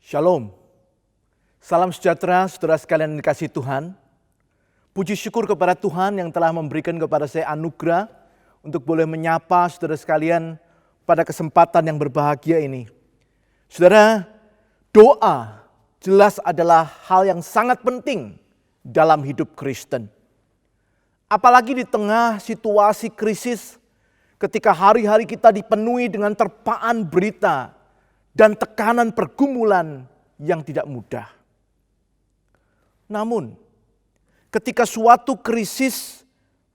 Shalom. Salam sejahtera saudara sekalian yang dikasihi Tuhan. Puji syukur kepada Tuhan yang telah memberikan kepada saya anugerah untuk boleh menyapa saudara sekalian pada kesempatan yang berbahagia ini. Saudara, doa jelas adalah hal yang sangat penting dalam hidup Kristen. Apalagi di tengah situasi krisis ketika hari-hari kita dipenuhi dengan terpaan berita dan tekanan pergumulan yang tidak mudah. Namun, ketika suatu krisis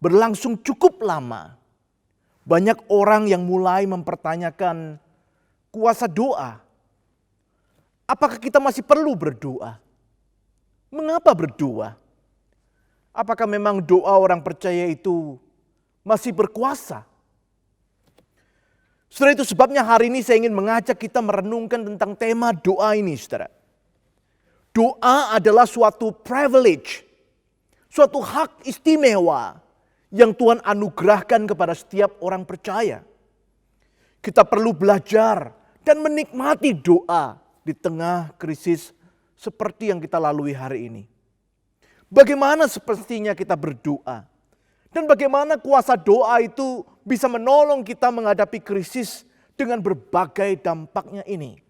berlangsung cukup lama, banyak orang yang mulai mempertanyakan kuasa doa. Apakah kita masih perlu berdoa? Mengapa berdoa? Apakah memang doa orang percaya itu masih berkuasa? Saudara, itu sebabnya hari ini saya ingin mengajak kita merenungkan tentang tema doa ini, saudara. Doa adalah suatu privilege, suatu hak istimewa yang Tuhan anugerahkan kepada setiap orang percaya. Kita perlu belajar dan menikmati doa di tengah krisis seperti yang kita lalui hari ini. Bagaimana sepertinya kita berdoa? Dan bagaimana kuasa doa itu bisa menolong kita menghadapi krisis dengan berbagai dampaknya ini.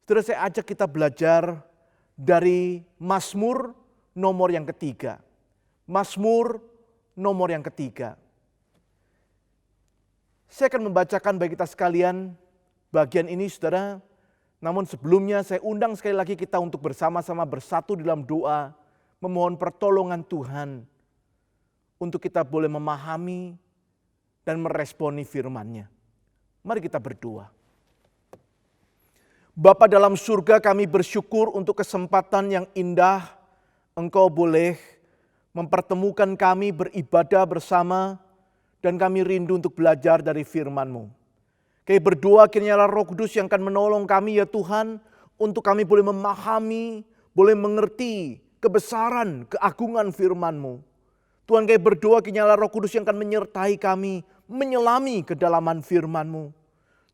Saudara, saya ajak kita belajar dari Mazmur nomor yang ketiga. Mazmur nomor yang ketiga. Saya akan membacakan bagi kita sekalian bagian ini, saudara. Namun sebelumnya saya undang sekali lagi kita untuk bersama-sama bersatu dalam doa, memohon pertolongan Tuhan untuk kita boleh memahami dan meresponi firman-Nya. Mari kita berdoa. Bapa dalam surga, kami bersyukur untuk kesempatan yang indah Engkau boleh mempertemukan kami beribadah bersama dan kami rindu untuk belajar dari firman-Mu. Kami berdoa kiranya Roh Kudus yang akan menolong kami ya Tuhan untuk kami boleh memahami, boleh mengerti kebesaran, keagungan firman-Mu. Tuhan, kami berdoa kiranya Roh Kudus yang akan menyertai kami, menyelami kedalaman firman-Mu.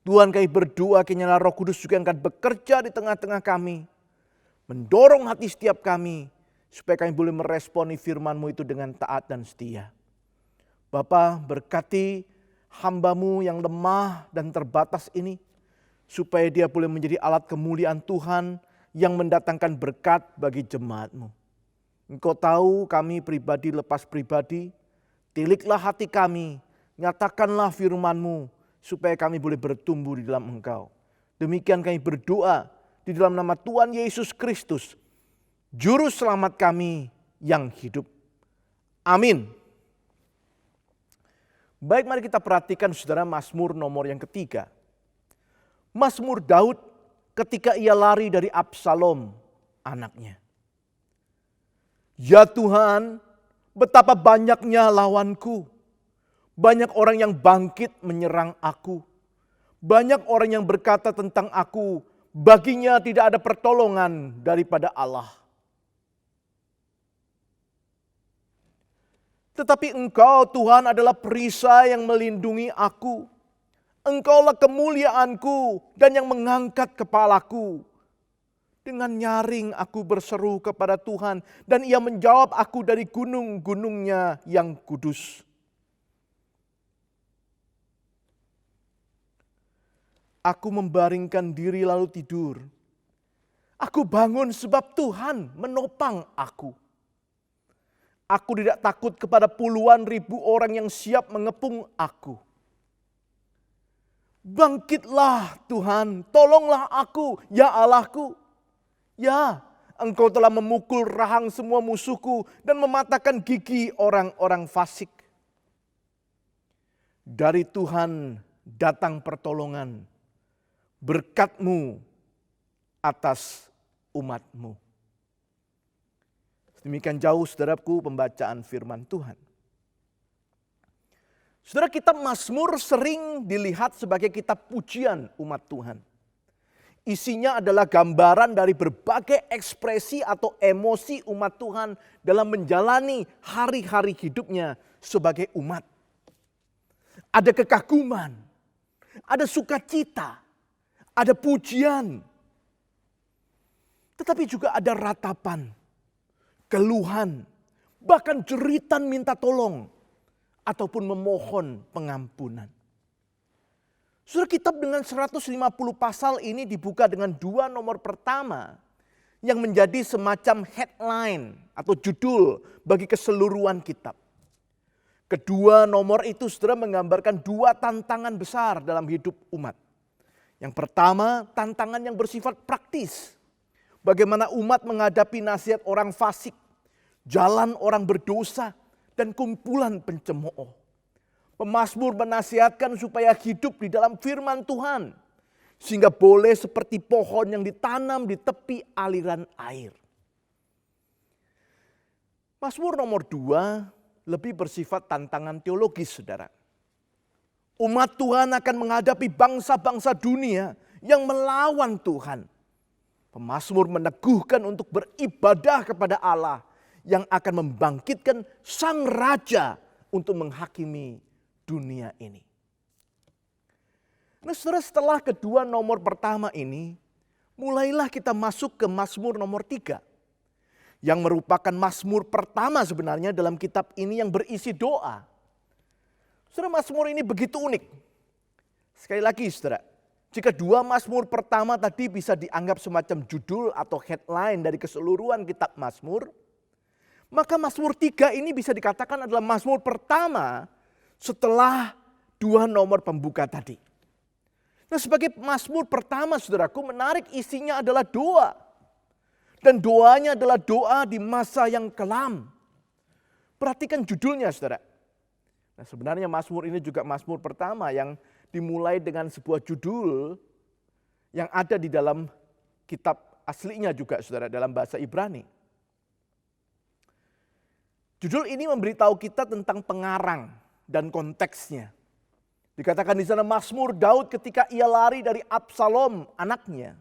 Tuhan, kami berdoa kiranya Roh Kudus juga yang akan bekerja di tengah-tengah kami, mendorong hati setiap kami, supaya kami boleh meresponi firman-Mu itu dengan taat dan setia. Bapa, berkati hamba-Mu yang lemah dan terbatas ini, supaya dia boleh menjadi alat kemuliaan Tuhan yang mendatangkan berkat bagi jemaat-Mu. Engkau tahu kami pribadi lepas pribadi, tiliklah hati kami, nyatakanlah firman-Mu supaya kami boleh bertumbuh di dalam Engkau. Demikian kami berdoa di dalam nama Tuhan Yesus Kristus, Juru Selamat kami yang hidup. Amin. Baik, mari kita perhatikan saudara Mazmur nomor yang ketiga. Mazmur Daud ketika ia lari dari Absalom anaknya. Ya Tuhan, betapa banyaknya lawanku. Banyak orang yang bangkit menyerang aku. Banyak orang yang berkata tentang aku, baginya tidak ada pertolongan daripada Allah. Tetapi Engkau Tuhan adalah perisai yang melindungi aku. Engkaulah kemuliaanku dan yang mengangkat kepalaku. Dengan nyaring aku berseru kepada Tuhan dan Ia menjawab aku dari gunung-gunungnya yang kudus. Aku membaringkan diri lalu tidur. Aku bangun sebab Tuhan menopang aku. Aku tidak takut kepada puluhan ribu orang yang siap mengepung aku. Bangkitlah Tuhan, tolonglah aku, ya Allahku. Ya, Engkau telah memukul rahang semua musuhku dan mematahkan gigi orang-orang fasik. Dari Tuhan datang pertolongan, berkat-Mu atas umat-Mu. Demikian jauh saudaraku pembacaan firman Tuhan. Saudara, kitab Mazmur sering dilihat sebagai kitab pujian umat Tuhan. Isinya adalah gambaran dari berbagai ekspresi atau emosi umat Tuhan dalam menjalani hari-hari hidupnya sebagai umat. Ada kekaguman, ada sukacita, ada pujian, Tetapi juga ada ratapan, keluhan, bahkan jeritan minta tolong ataupun memohon pengampunan. Saudara, kitab dengan 150 pasal ini dibuka dengan 2 nomor pertama yang menjadi semacam headline atau judul bagi keseluruhan kitab. Kedua nomor itu saudara menggambarkan 2 tantangan besar dalam hidup umat. Yang pertama, tantangan yang bersifat praktis. Bagaimana umat menghadapi nasihat orang fasik, jalan orang berdosa, dan kumpulan pencemooh. Pemazmur menasihatkan supaya hidup di dalam firman Tuhan, sehingga boleh seperti pohon yang ditanam di tepi aliran air. Mazmur nomor 2 lebih bersifat tantangan teologis, saudara. Umat Tuhan akan menghadapi bangsa-bangsa dunia yang melawan Tuhan. Pemazmur meneguhkan untuk beribadah kepada Allah yang akan membangkitkan Sang Raja untuk menghakimi dunia ini. Nah, saudara, setelah kedua nomor pertama ini, mulailah kita masuk ke Mazmur nomor 3. Yang merupakan Mazmur pertama sebenarnya dalam kitab ini yang berisi doa. Saudara, Mazmur ini begitu unik. Sekali lagi saudara, jika 2 Mazmur pertama tadi bisa dianggap semacam judul atau headline dari keseluruhan kitab Mazmur, maka Mazmur 3 ini bisa dikatakan adalah Mazmur pertama setelah 2 nomor pembuka tadi. Nah, sebagai Mazmur pertama saudaraku, menarik isinya adalah doa. Dan doanya adalah doa di masa yang kelam. Perhatikan judulnya saudara. Nah, sebenarnya Mazmur ini juga Mazmur pertama yang dimulai dengan sebuah judul yang ada di dalam kitab aslinya juga saudara, dalam bahasa Ibrani. Judul ini memberitahu kita tentang pengarang dan konteksnya. Dikatakan di sana Mazmur Daud ketika ia lari dari Absalom anaknya.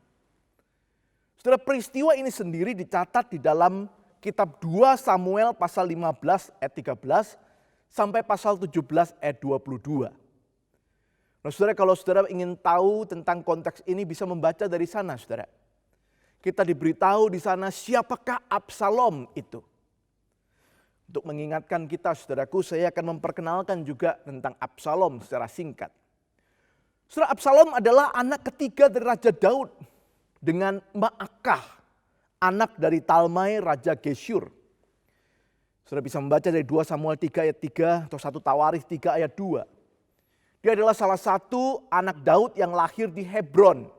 Saudara, peristiwa ini sendiri dicatat di dalam kitab 2 Samuel pasal 15 ayat 13 sampai pasal 17 ayat 22. Nah, saudara, kalau saudara ingin tahu tentang konteks ini bisa membaca dari sana, saudara. Kita diberitahu di sana siapakah Absalom itu. Untuk mengingatkan kita, saudaraku, saya akan memperkenalkan juga tentang Absalom secara singkat. Saudara, Absalom adalah anak ketiga dari Raja Daud dengan Maakah, anak dari Talmai Raja Geshur. Saudara bisa membaca dari 2 Samuel 3 ayat 3 atau 1 Tawarikh 3 ayat 2. Dia adalah salah satu anak Daud yang lahir di Hebron.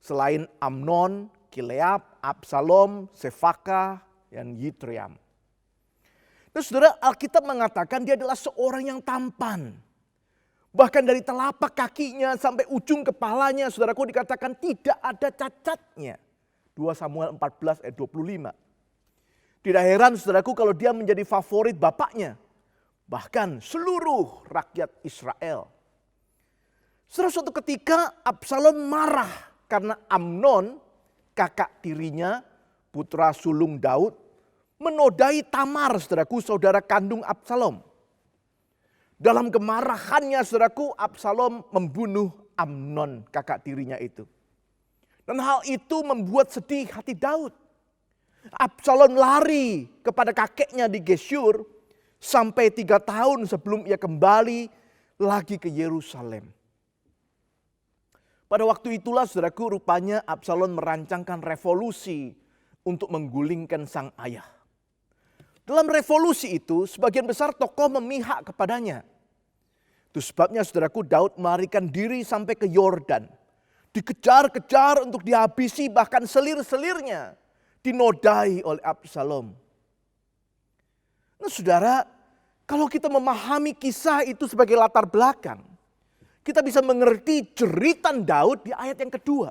Selain Amnon, Kileab, Absalom, Sefaka, dan Yitream. Nah, saudara, Alkitab mengatakan dia adalah seorang yang tampan. Bahkan dari telapak kakinya sampai ujung kepalanya, saudaraku, dikatakan tidak ada cacatnya. 2 Samuel 14 ayat 25. Tidak heran saudaraku kalau dia menjadi favorit bapaknya. Bahkan seluruh rakyat Israel. Saudara, suatu ketika Absalom marah karena Amnon, kakak tirinya, putra sulung Daud, menodai Tamar, saudaraku, saudara kandung Absalom. Dalam kemarahannya, saudaraku, Absalom membunuh Amnon, kakak tirinya itu. Dan hal itu membuat sedih hati Daud. Absalom lari kepada kakeknya di Geshur sampai 3 tahun sebelum ia kembali lagi ke Yerusalem. Pada waktu itulah, saudaraku, rupanya Absalom merancangkan revolusi untuk menggulingkan sang ayah. Dalam revolusi itu, sebagian besar tokoh memihak kepadanya. Itu sebabnya, saudaraku, Daud melarikan diri sampai ke Yordan. Dikejar-kejar untuk dihabisi, bahkan selir-selirnya dinodai oleh Absalom. Nah, saudara, kalau kita memahami kisah itu sebagai latar belakang, kita bisa mengerti jeritan Daud di ayat yang kedua.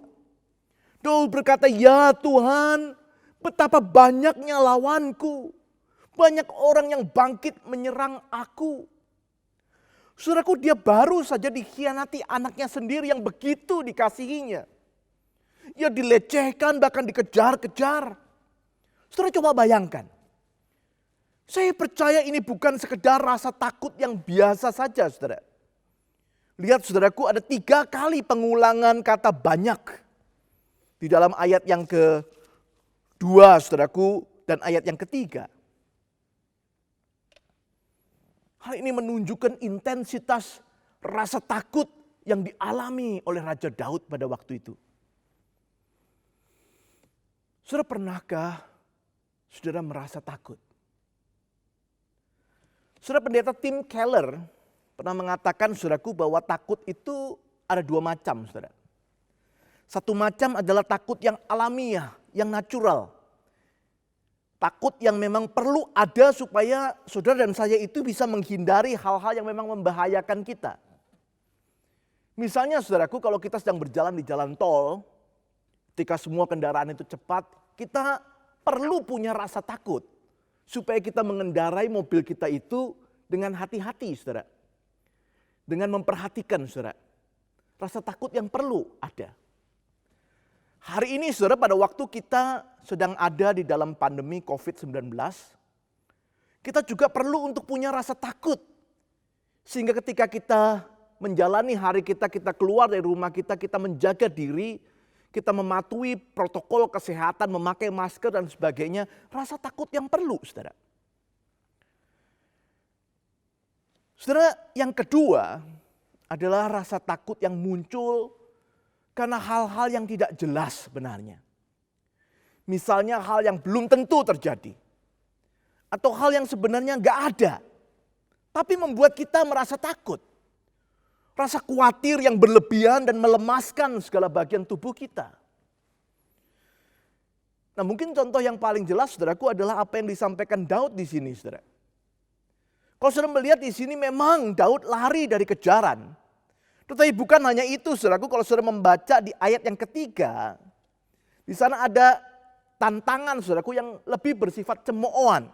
Daud berkata, "Ya Tuhan, betapa banyaknya lawanku. Banyak orang yang bangkit menyerang aku." Saudaraku, dia baru saja dikhianati anaknya sendiri yang begitu dikasihinya. Ia dilecehkan, bahkan dikejar-kejar. Saudara, coba bayangkan. Saya percaya ini bukan sekedar rasa takut yang biasa saja, saudara. Lihat, saudaraku, ada 3 kali pengulangan kata banyak di dalam ayat yang 2, saudaraku, dan ayat yang ketiga. Hal ini menunjukkan intensitas rasa takut yang dialami oleh Raja Daud pada waktu itu. Saudara, pernahkah saudara merasa takut? Saudara, pendeta Tim Keller pernah mengatakan, saudaraku, bahwa takut itu ada 2 macam, saudara. Satu macam adalah takut yang alamiah, yang natural. Takut yang memang perlu ada supaya saudara dan saya itu bisa menghindari hal-hal yang memang membahayakan kita. Misalnya, saudaraku, kalau kita sedang berjalan di jalan tol, ketika semua kendaraan itu cepat, kita perlu punya rasa takut. Supaya kita mengendarai mobil kita itu dengan hati-hati, saudara. Dengan memperhatikan, saudara. Rasa takut yang perlu ada. Hari ini, saudara, pada waktu kita sedang ada di dalam pandemi COVID-19, kita juga perlu untuk punya rasa takut. Sehingga ketika kita menjalani hari kita, kita keluar dari rumah kita menjaga diri, kita mematuhi protokol kesehatan, memakai masker dan sebagainya, rasa takut yang perlu, saudara. Saudara, yang kedua adalah rasa takut yang muncul karena hal-hal yang tidak jelas sebenarnya. Misalnya hal yang belum tentu terjadi. Atau hal yang sebenarnya nggak ada. Tapi membuat kita merasa takut. Rasa khawatir yang berlebihan dan melemaskan segala bagian tubuh kita. Nah, mungkin contoh yang paling jelas, saudaraku, adalah apa yang disampaikan Daud di sini, saudara. Kalau saudara melihat di sini memang Daud lari dari kejaran. Tetapi bukan hanya itu, saudaraku, kalau saudara membaca di ayat yang ketiga, di sana ada tantangan, saudaraku, yang lebih bersifat cemoohan.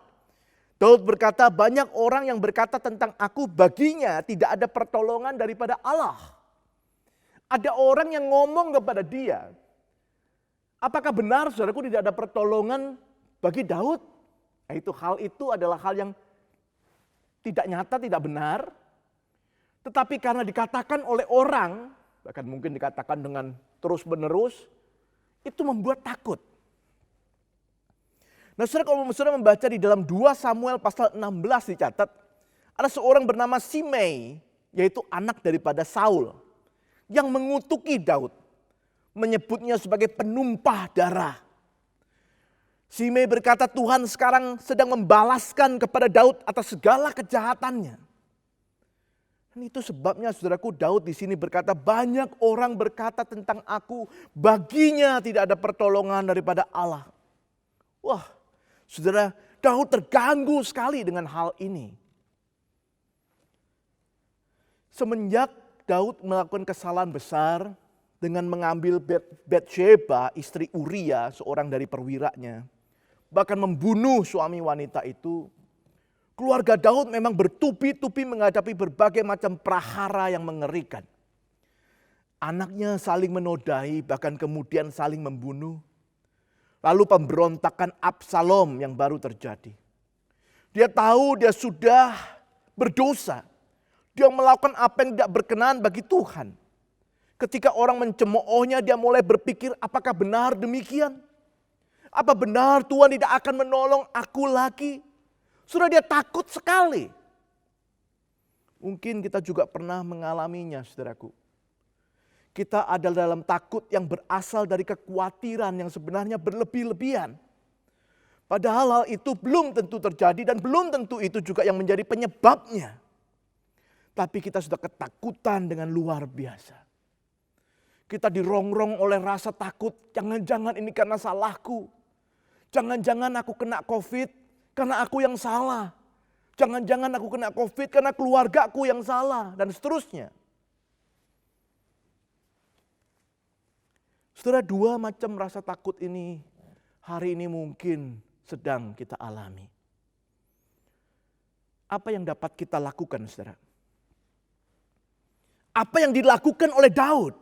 Daud berkata, banyak orang yang berkata tentang aku, baginya tidak ada pertolongan daripada Allah. Ada orang yang ngomong kepada dia, apakah benar, saudaraku, tidak ada pertolongan bagi Daud? Nah, hal itu adalah hal yang tidak nyata, tidak benar. Tetapi karena dikatakan oleh orang, bahkan mungkin dikatakan dengan terus menerus, itu membuat takut. Nah, saudara, kalau saudara membaca di dalam 2 Samuel pasal 16 dicatat, ada seorang bernama Simei, yaitu anak daripada Saul, yang mengutuki Daud, menyebutnya sebagai penumpah darah. Simei berkata, Tuhan sekarang sedang membalaskan kepada Daud atas segala kejahatannya. Dan itu sebabnya, saudaraku, Daud di sini berkata, banyak orang berkata tentang aku, baginya tidak ada pertolongan daripada Allah. Wah, saudara, Daud terganggu sekali dengan hal ini. Semenjak Daud melakukan kesalahan besar dengan mengambil Batsheba, istri Uria, seorang dari perwiranya, bahkan membunuh suami wanita itu, keluarga Daud memang bertubi-tubi menghadapi berbagai macam prahara yang mengerikan. Anaknya saling menodai, bahkan kemudian saling membunuh. Lalu pemberontakan Absalom yang baru terjadi. Dia tahu dia sudah berdosa. Dia melakukan apa yang tidak berkenan bagi Tuhan. Ketika orang mencemoohnya, dia mulai berpikir, apakah benar demikian? Apa benar Tuhan tidak akan menolong aku lagi? Sudah dia takut sekali. Mungkin kita juga pernah mengalaminya, saudaraku. Kita ada dalam takut yang berasal dari kekhawatiran yang sebenarnya berlebih-lebihan. Padahal hal itu belum tentu terjadi dan belum tentu itu juga yang menjadi penyebabnya. Tapi kita sudah ketakutan dengan luar biasa. Kita dirongrong oleh rasa takut, jangan-jangan ini karena salahku. Jangan-jangan aku kena COVID karena aku yang salah. Jangan-jangan aku kena COVID karena keluargaku yang salah, dan seterusnya. Saudara, 2 macam rasa takut ini hari ini mungkin sedang kita alami. Apa yang dapat kita lakukan, saudara? Apa yang dilakukan oleh Daud?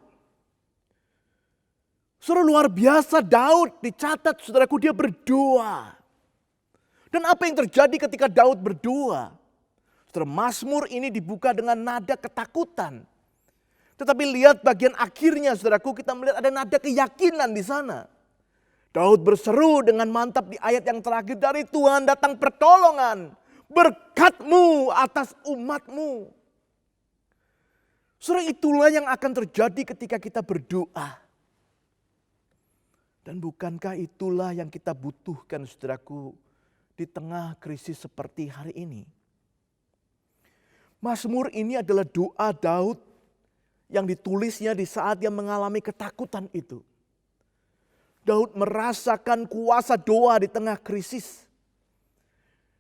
Saudara, luar biasa, Daud dicatat, saudaraku, dia berdoa. Dan apa yang terjadi ketika Daud berdoa? Saudara, Mazmur ini dibuka dengan nada ketakutan. Tetapi lihat bagian akhirnya, saudaraku, kita melihat ada nada keyakinan di sana. Daud berseru dengan mantap di ayat yang terakhir, dari Tuhan datang pertolongan, berkat-Mu atas umat-Mu. Saudara, itulah yang akan terjadi ketika kita berdoa. Dan bukankah itulah yang kita butuhkan, saudaraku, di tengah krisis seperti hari ini? Mazmur ini adalah doa Daud yang ditulisnya di saat dia mengalami ketakutan itu. Daud merasakan kuasa doa di tengah krisis.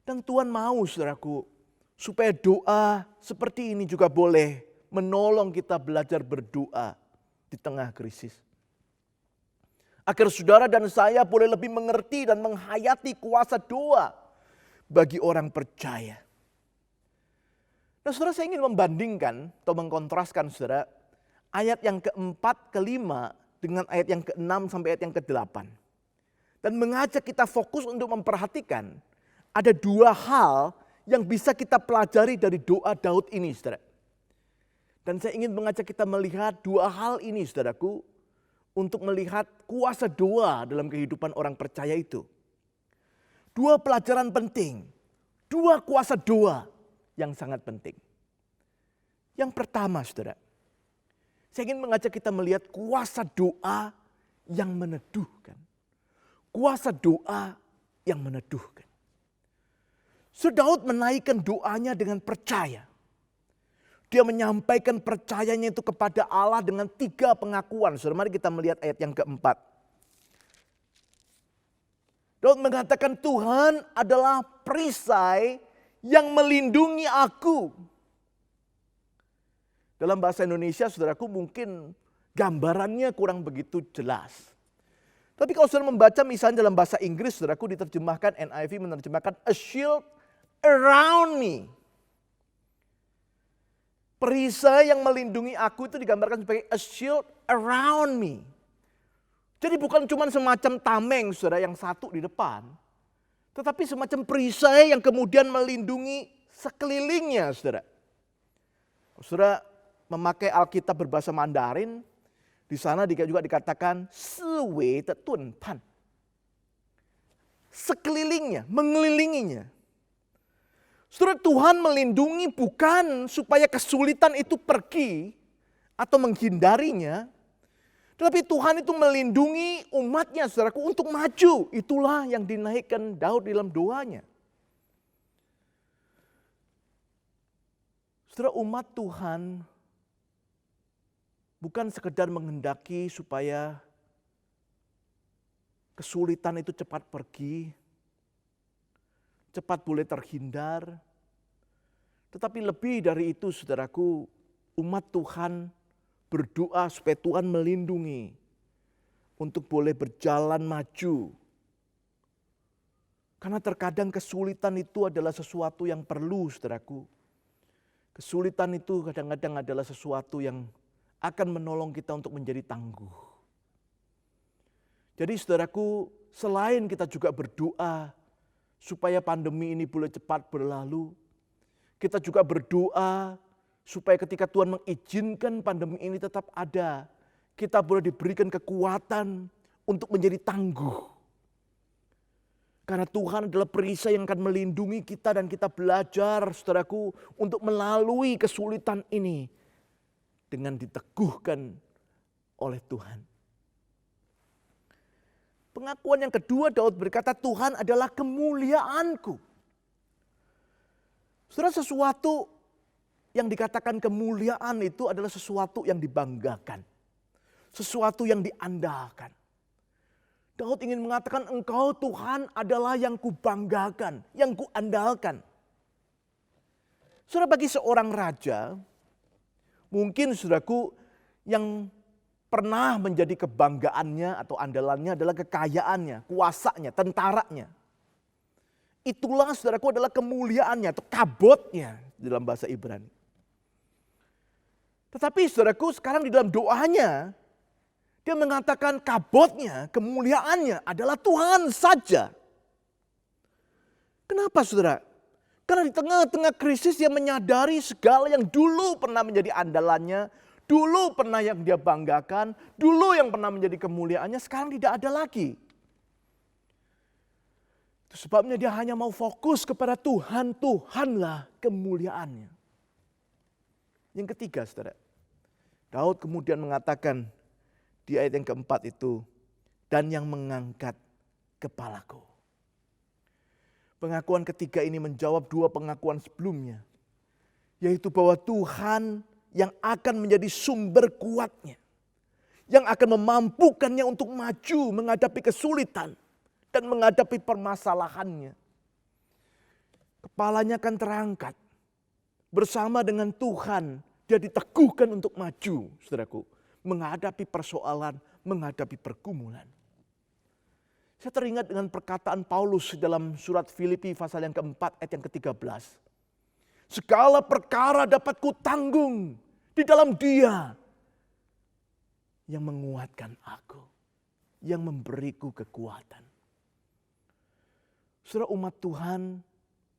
Dan Tuhan mau, saudaraku, supaya doa seperti ini juga boleh menolong kita belajar berdoa di tengah krisis. Agar saudara dan saya boleh lebih mengerti dan menghayati kuasa doa bagi orang percaya. Nah, saudara, saya ingin membandingkan atau mengkontraskan, saudara, ayat yang keempat, kelima dengan ayat yang keenam sampai ayat yang kedelapan. Dan mengajak kita fokus untuk memperhatikan ada dua hal yang bisa kita pelajari dari doa Daud ini, saudara. Dan saya ingin mengajak kita melihat dua hal ini, saudaraku, untuk melihat kuasa doa dalam kehidupan orang percaya itu. Dua pelajaran penting, dua kuasa doa yang sangat penting. Yang pertama, saudara, saya ingin mengajak kita melihat kuasa doa yang meneduhkan. Kuasa doa yang meneduhkan. Daud menaikkan doanya dengan percaya. Dia menyampaikan percayanya itu kepada Allah dengan 3 pengakuan. Saudara, mari kita melihat ayat yang keempat. Daud mengatakan, Tuhan adalah perisai yang melindungi aku. Dalam bahasa Indonesia, saudaraku, mungkin gambarannya kurang begitu jelas. Tapi kalau saudara membaca misalnya dalam bahasa Inggris, saudaraku, diterjemahkan, NIV menerjemahkan a shield around me. Perisai yang melindungi aku itu digambarkan sebagai a shield around me. Jadi bukan cuma semacam tameng, saudara, yang satu di depan. Tetapi semacam perisai yang kemudian melindungi sekelilingnya, saudara. Saudara memakai Alkitab berbahasa Mandarin, di sana juga dikatakan siwei de tun pan. Sekelilingnya, mengelilinginya. Saudara, Tuhan melindungi bukan supaya kesulitan itu pergi atau menghindarinya. Tetapi Tuhan itu melindungi umatnya, saudaraku, untuk maju. Itulah yang dinaikkan Daud dalam doanya. Saudara, umat Tuhan bukan sekedar menghendaki supaya kesulitan itu cepat pergi, cepat boleh terhindar. Tetapi lebih dari itu, saudaraku, umat Tuhan berdoa supaya Tuhan melindungi untuk boleh berjalan maju. Karena terkadang kesulitan itu adalah sesuatu yang perlu, saudaraku. Kesulitan itu kadang-kadang adalah sesuatu yang akan menolong kita untuk menjadi tangguh. Jadi saudaraku, selain kita juga berdoa supaya pandemi ini boleh cepat berlalu, kita juga berdoa supaya ketika Tuhan mengizinkan pandemi ini tetap ada, kita boleh diberikan kekuatan untuk menjadi tangguh. Karena Tuhan adalah perisai yang akan melindungi kita dan kita belajar, saudaraku, untuk melalui kesulitan ini dengan diteguhkan oleh Tuhan. Pengakuan yang kedua, Daud berkata, Tuhan adalah kemuliaanku. Saudara, sesuatu yang dikatakan kemuliaan itu adalah sesuatu yang dibanggakan. Sesuatu yang diandalkan. Daud ingin mengatakan, Engkau Tuhan adalah yang kubanggakan, yang kuandalkan. Saudara, bagi seorang raja, mungkin saudaraku yang pernah menjadi kebanggaannya atau andalannya adalah kekayaannya, kuasanya, tentaranya. Itulah, saudaraku, adalah kemuliaannya atau kabotnya dalam bahasa Ibrani. Tetapi saudaraku, sekarang di dalam doanya, dia mengatakan kabotnya, kemuliaannya adalah Tuhan saja. Kenapa, saudara? Karena di tengah-tengah krisis dia menyadari segala yang dulu pernah menjadi andalannya, dulu pernah yang dia banggakan, dulu yang pernah menjadi kemuliaannya, sekarang tidak ada lagi. Itu sebabnya dia hanya mau fokus kepada Tuhan, Tuhanlah kemuliaannya. Yang ketiga, saudara, Daud kemudian mengatakan di ayat yang keempat itu, dan yang mengangkat kepalaku. Pengakuan ketiga ini menjawab dua pengakuan sebelumnya, yaitu bahwa Tuhan yang akan menjadi sumber kuatnya, yang akan memampukannya untuk maju menghadapi kesulitan dan menghadapi permasalahannya. Kepalanya akan terangkat. Bersama dengan Tuhan, dia diteguhkan untuk maju, saudaraku. Menghadapi persoalan, menghadapi pergumulan. Saya teringat dengan perkataan Paulus dalam surat Filipi pasal yang keempat ayat yang ke-13. Segala perkara dapat kutanggung di dalam Dia yang menguatkan aku, yang memberiku kekuatan. Saudara, umat Tuhan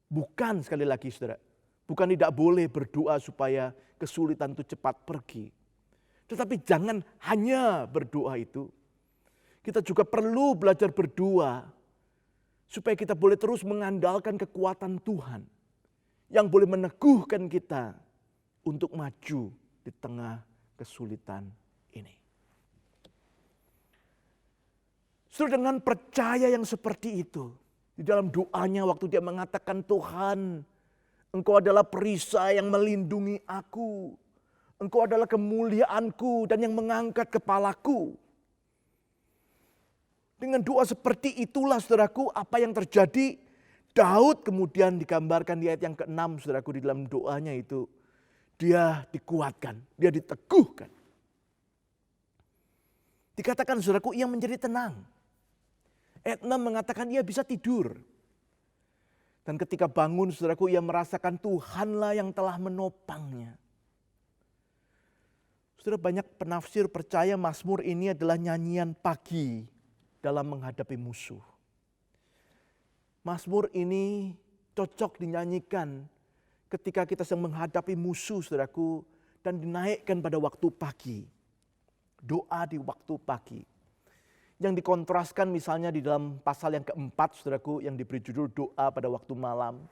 bukan, sekali lagi saudara, bukan tidak boleh berdoa supaya kesulitan itu cepat pergi. Tetapi jangan hanya berdoa itu. Kita juga perlu belajar berdoa supaya kita boleh terus mengandalkan kekuatan Tuhan yang boleh meneguhkan kita untuk maju di tengah kesulitan ini. Saudara, dengan percaya yang seperti itu, di dalam doanya waktu dia mengatakan, Tuhan, Engkau adalah perisai yang melindungi aku. Engkau adalah kemuliaanku dan yang mengangkat kepalaku. Dengan doa seperti itulah, saudaraku, apa yang terjadi. Daud kemudian digambarkan di ayat yang ke-6, saudaraku, di dalam doanya itu. Dia dikuatkan, dia diteguhkan. Dikatakan, saudaraku, ia menjadi tenang. Ayat 6 mengatakan ia bisa tidur. Dan ketika bangun, saudaraku, ia merasakan Tuhanlah yang telah menopangnya. Saudara, banyak penafsir percaya Mazmur ini adalah nyanyian pagi dalam menghadapi musuh. Mazmur ini cocok dinyanyikan ketika kita sedang menghadapi musuh, saudaraku, dan dinaikkan pada waktu pagi. Doa di waktu pagi. Yang dikontraskan misalnya di dalam pasal yang keempat, saudaraku, yang diberi judul doa pada waktu malam.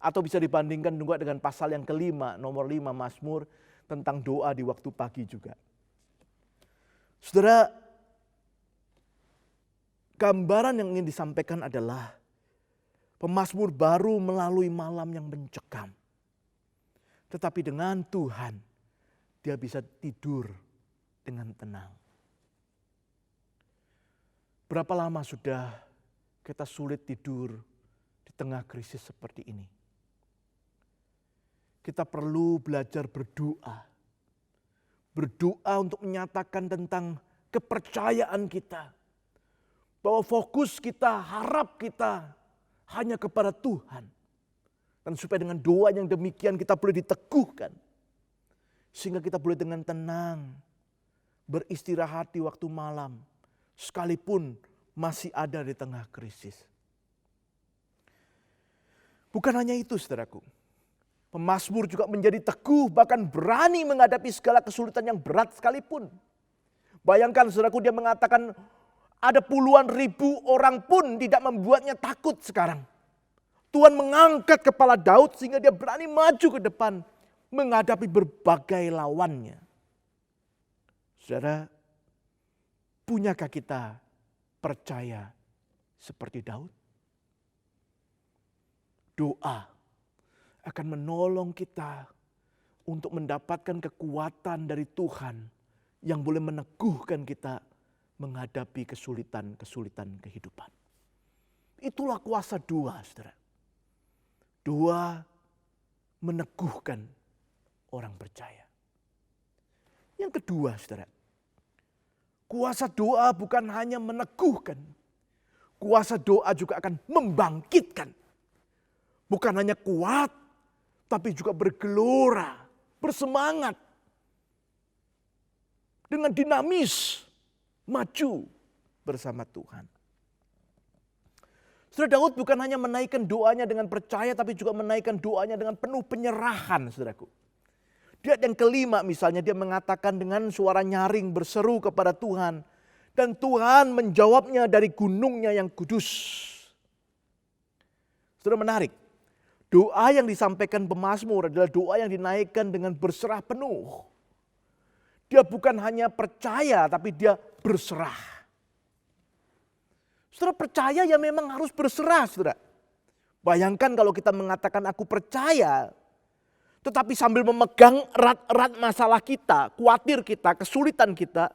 Atau bisa dibandingkan juga dengan pasal yang kelima, nomor 5 Mazmur, tentang doa di waktu pagi juga. Saudara, gambaran yang ingin disampaikan adalah pemazmur baru melalui malam yang mencekam. Tetapi dengan Tuhan, dia bisa tidur dengan tenang. Berapa lama sudah kita sulit tidur di tengah krisis seperti ini? Kita perlu belajar berdoa. Berdoa untuk menyatakan tentang kepercayaan kita. Bahwa fokus kita, harap kita hanya kepada Tuhan. Dan supaya dengan doa yang demikian kita boleh diteguhkan. Sehingga kita boleh dengan tenang beristirahat di waktu malam. Sekalipun masih ada di tengah krisis. Bukan hanya itu, saudaraku. Pemazmur juga menjadi teguh, bahkan berani menghadapi segala kesulitan yang berat sekalipun. Bayangkan, saudaraku, dia mengatakan ada puluhan ribu orang pun tidak membuatnya takut sekarang. Tuhan mengangkat kepala Daud sehingga dia berani maju ke depan menghadapi berbagai lawannya. Saudara, punyakah kita percaya seperti Daud? Doa akan menolong kita untuk mendapatkan kekuatan dari Tuhan yang boleh meneguhkan kita menghadapi kesulitan-kesulitan kehidupan. Itulah kuasa doa, saudara. Doa meneguhkan orang percaya. Yang kedua, saudara, kuasa doa bukan hanya meneguhkan. Kuasa doa juga akan membangkitkan. Bukan hanya kuat, tapi juga bergelora, bersemangat. Dengan dinamis, maju bersama Tuhan. Saudara, Daud bukan hanya menaikkan doanya dengan percaya, tapi juga menaikkan doanya dengan penuh penyerahan, saudaraku. Di ayat yang kelima misalnya dia mengatakan dengan suara nyaring berseru kepada Tuhan. Dan Tuhan menjawabnya dari gunungnya yang kudus. Saudara, menarik. Doa yang disampaikan pemazmur adalah doa yang dinaikkan dengan berserah penuh. Dia bukan hanya percaya, tapi dia berserah. Saudara, percaya ya memang harus berserah, saudara. Bayangkan kalau kita mengatakan aku percaya, tetapi sambil memegang erat-erat masalah kita, khawatir kita, kesulitan kita,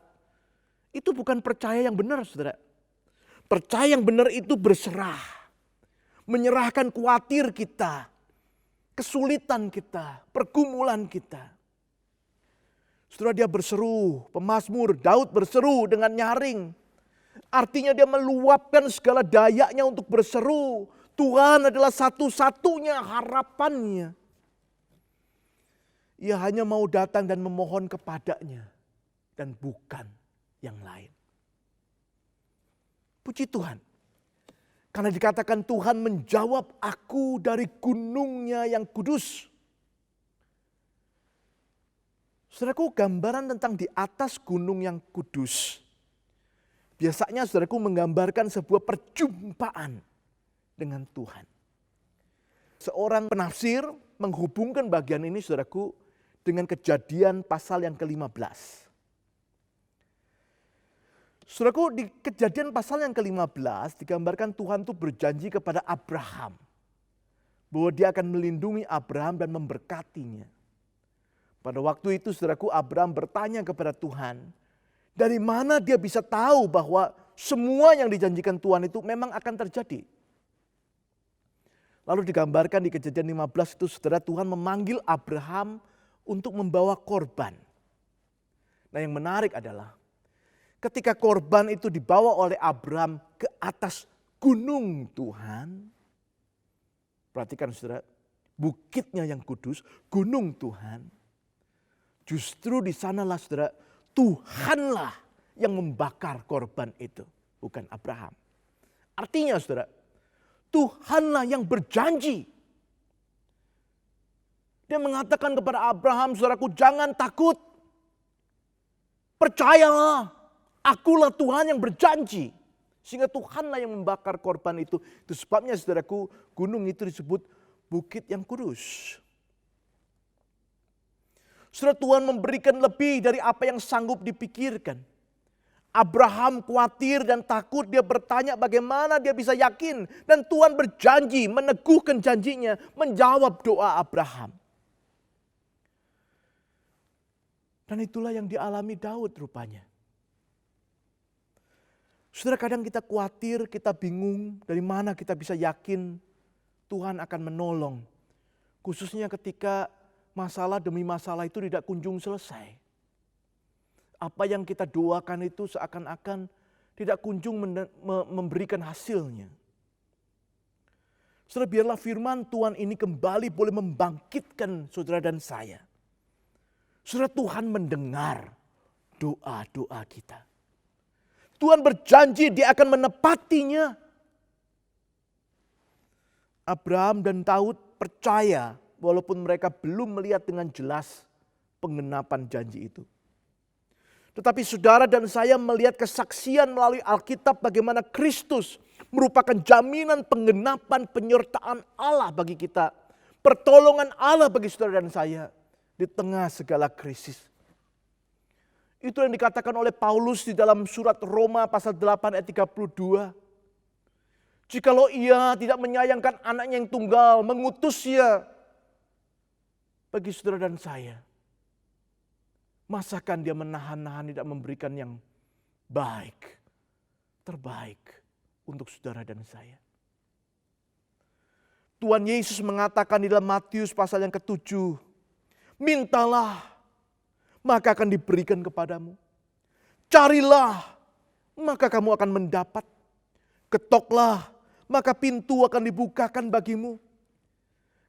itu bukan percaya yang benar, saudara. Percaya yang benar itu berserah. Menyerahkan khawatir kita, kesulitan kita, pergumulan kita. Saudara, dia berseru, pemazmur Daud berseru dengan nyaring. Artinya dia meluapkan segala dayanya untuk berseru. Tuhan adalah satu-satunya harapannya. Ia hanya mau datang dan memohon kepadanya dan bukan yang lain. Puji Tuhan. Karena dikatakan Tuhan menjawab aku dari gunungnya yang kudus. Saudaraku, gambaran tentang di atas gunung yang kudus. Biasanya saudaraku menggambarkan sebuah perjumpaan dengan Tuhan. Seorang penafsir menghubungkan bagian ini saudaraku dengan Kejadian pasal yang ke-15. Saudaraku, di Kejadian pasal yang ke-15 digambarkan Tuhan itu berjanji kepada Abraham bahwa dia akan melindungi Abraham dan memberkatinya. Pada waktu itu saudaraku, Abraham bertanya kepada Tuhan, dari mana dia bisa tahu bahwa semua yang dijanjikan Tuhan itu memang akan terjadi. Lalu digambarkan di Kejadian 15 itu saudara, Tuhan memanggil Abraham untuk membawa korban. Nah, yang menarik adalah ketika korban itu dibawa oleh Abraham ke atas gunung Tuhan. Perhatikan saudara, bukitnya yang kudus, gunung Tuhan. Justru di sanalah saudara, Tuhanlah yang membakar korban itu, bukan Abraham. Artinya saudara, Tuhanlah yang berjanji. Dia mengatakan kepada Abraham, saudaraku, jangan takut. Percayalah, akulah Tuhan yang berjanji. Sehingga Tuhanlah yang membakar korban itu. Itu sebabnya saudaraku, gunung itu disebut bukit yang kudus. Saudara, Tuhan memberikan lebih dari apa yang sanggup dipikirkan. Abraham khawatir dan takut, dia bertanya bagaimana dia bisa yakin. Dan Tuhan berjanji, meneguhkan janjinya, menjawab doa Abraham. Dan itulah yang dialami Daud rupanya. Saudara, kadang kita khawatir, kita bingung dari mana kita bisa yakin Tuhan akan menolong. Khususnya ketika masalah demi masalah itu tidak kunjung selesai. Apa yang kita doakan itu seakan-akan tidak kunjung memberikan hasilnya. Saudara, biarlah firman Tuhan ini kembali boleh membangkitkan saudara dan saya. Saudara, Tuhan mendengar doa-doa kita. Tuhan berjanji dia akan menepatinya. Abraham dan Daud percaya walaupun mereka belum melihat dengan jelas penggenapan janji itu. Tetapi saudara dan saya melihat kesaksian melalui Alkitab bagaimana Kristus merupakan jaminan penggenapan penyertaan Allah bagi kita. Pertolongan Allah bagi saudara dan saya di tengah segala krisis. Itu yang dikatakan oleh Paulus di dalam surat Roma pasal 8 ayat 32. Jikalau ia tidak menyayangkan anaknya yang tunggal, mengutusnya bagi saudara dan saya, masakan dia menahan-nahan tidak memberikan yang baik, terbaik untuk saudara dan saya. Tuhan Yesus mengatakan di dalam Matius pasal yang ke-7, mintalah maka akan diberikan kepadamu. Carilah maka kamu akan mendapat. Ketoklah maka pintu akan dibukakan bagimu.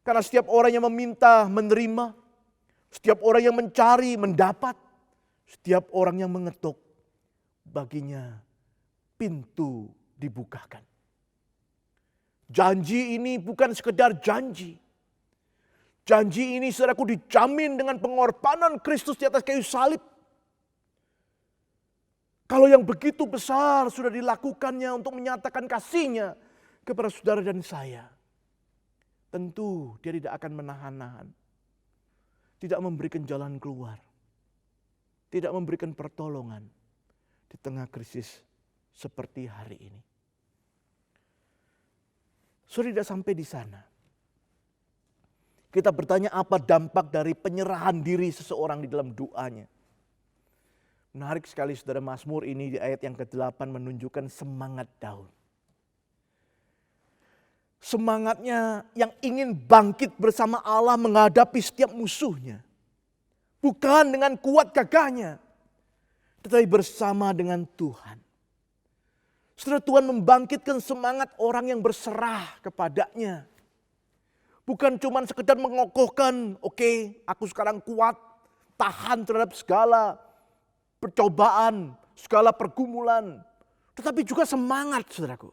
Karena setiap orang yang meminta menerima. Setiap orang yang mencari mendapat. Setiap orang yang mengetuk baginya pintu dibukakan. Janji ini bukan sekedar janji. Janji ini saudaraku dijamin dengan pengorbanan Kristus di atas kayu salib. Kalau yang begitu besar sudah dilakukannya untuk menyatakan kasihnya kepada saudara dan saya. tentu dia tidak akan menahan-nahan. Tidak memberikan jalan keluar. Tidak memberikan pertolongan di tengah krisis seperti hari ini. Sudah tidak sampai di sana. Kita bertanya apa dampak dari penyerahan diri seseorang di dalam doanya. Menarik sekali saudara, Mazmur ini di ayat yang ke-8 menunjukkan semangat Daud. Semangatnya yang ingin bangkit bersama Allah menghadapi setiap musuhnya. Bukan dengan kuat gagahnya, tetapi bersama dengan Tuhan. Saudara, Tuhan membangkitkan semangat orang yang berserah kepadanya. Bukan cuma sekedar mengokohkan, oke, aku sekarang kuat, tahan terhadap segala percobaan, segala pergumulan. Tetapi juga semangat, saudaraku.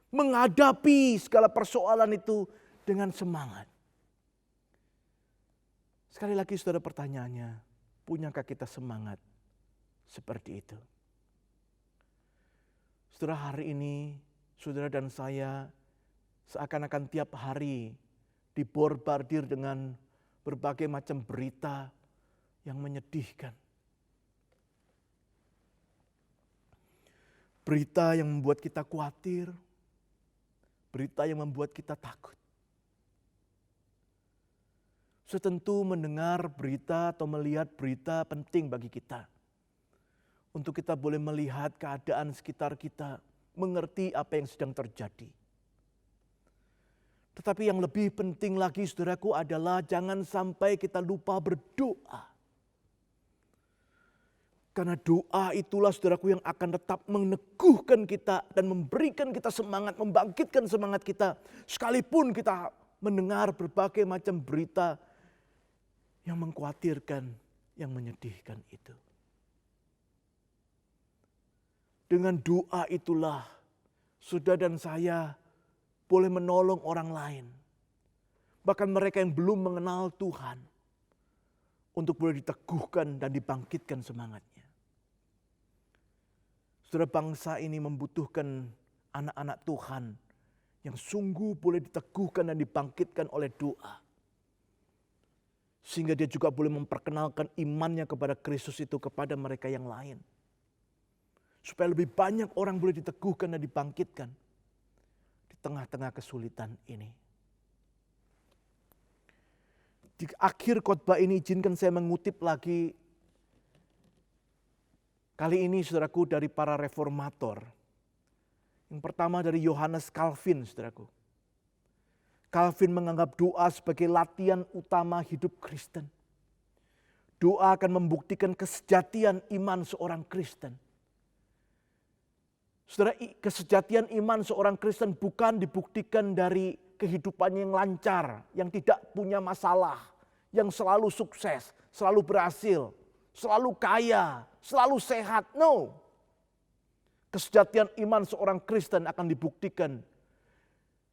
Menghadapi segala persoalan itu dengan semangat. Sekali lagi saudara, pertanyaannya, punyakah kita semangat seperti itu? Saudara, hari ini saudara dan saya seakan-akan tiap hari dibombardir dengan berbagai macam berita yang menyedihkan. Berita yang membuat kita khawatir, berita yang membuat kita takut. Tentu mendengar berita atau melihat berita penting bagi kita. Untuk kita boleh melihat keadaan sekitar kita, mengerti apa yang sedang terjadi. Tetapi yang lebih penting lagi saudaraku adalah jangan sampai kita lupa berdoa. Karena doa itulah saudaraku yang akan tetap meneguhkan kita dan memberikan kita semangat, membangkitkan semangat kita. Sekalipun kita mendengar berbagai macam berita yang mengkhawatirkan, yang menyedihkan itu. Dengan doa itulah saudara dan saya boleh menolong orang lain. Bahkan mereka yang belum mengenal Tuhan. Untuk boleh diteguhkan dan dibangkitkan semangatnya. Saudara, bangsa ini membutuhkan anak-anak Tuhan yang sungguh boleh diteguhkan dan dibangkitkan oleh doa. Sehingga dia juga boleh memperkenalkan imannya kepada Kristus itu kepada mereka yang lain. Supaya lebih banyak orang boleh diteguhkan dan dibangkitkan di tengah-tengah kesulitan ini. Di akhir khotbah ini izinkan saya mengutip lagi. Kali ini saudaraku dari para reformator. Yang pertama dari Yohanes Calvin saudaraku. Calvin menganggap doa sebagai latihan utama hidup Kristen. Doa akan membuktikan kesejatian iman seorang Kristen. Saudara, kesejatian iman seorang Kristen bukan dibuktikan dari kehidupannya yang lancar, yang tidak punya masalah, yang selalu sukses, selalu berhasil, selalu kaya, selalu sehat. No. Kesejatian iman seorang Kristen akan dibuktikan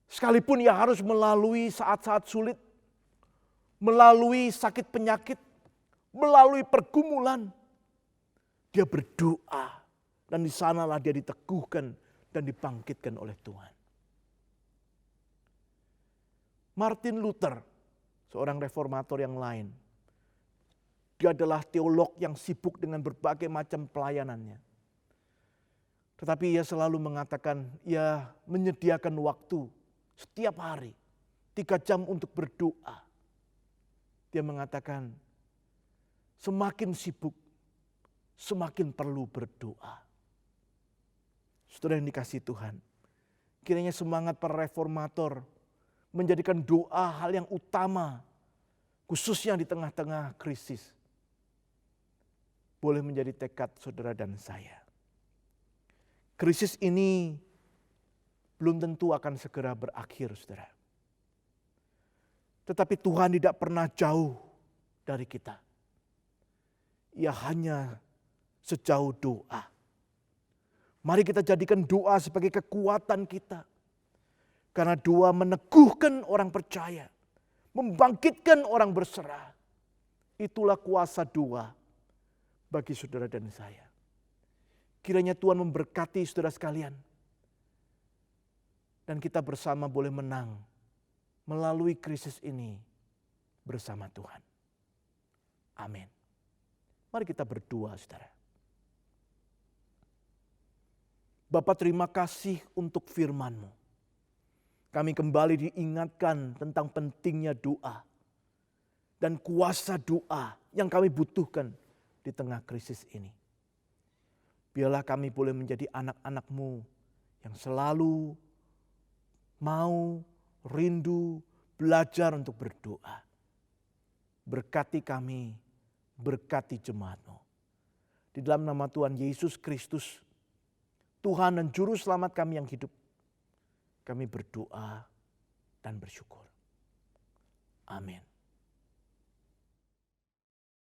sekalipun ia harus melalui saat-saat sulit, melalui sakit penyakit, melalui pergumulan. Dia berdoa dan di sanalah dia diteguhkan dan dibangkitkan oleh Tuhan. Martin Luther, seorang reformator yang lain. Dia adalah teolog yang sibuk dengan berbagai macam pelayanannya. Tetapi ia selalu mengatakan, ia menyediakan waktu setiap hari 3 jam untuk berdoa. Dia mengatakan, semakin sibuk, semakin perlu berdoa. Saudara yang dikasihi Tuhan, kiranya semangat para reformator menjadikan doa hal yang utama, khususnya di tengah-tengah krisis, boleh menjadi tekad saudara dan saya. Krisis ini belum tentu akan segera berakhir, saudara. Tetapi Tuhan tidak pernah jauh dari kita. Ia hanya sejauh doa. Mari kita jadikan doa sebagai kekuatan kita. Karena doa meneguhkan orang percaya. Membangkitkan orang berserah. Itulah kuasa doa bagi saudara dan saya. Kiranya Tuhan memberkati saudara sekalian. Dan kita bersama boleh menang melalui krisis ini bersama Tuhan. Amin. Mari kita berdoa, saudara. Bapa, terima kasih untuk firman-Mu. Kami kembali diingatkan tentang pentingnya doa dan kuasa doa yang kami butuhkan di tengah krisis ini. Biarlah kami boleh menjadi anak-anak-Mu yang selalu mau, rindu, belajar untuk berdoa. Berkati kami, berkati jemaat-Mu. Di dalam nama Tuhan Yesus Kristus, Tuhan dan Juru Selamat kami yang hidup, kami berdoa dan bersyukur. Amin.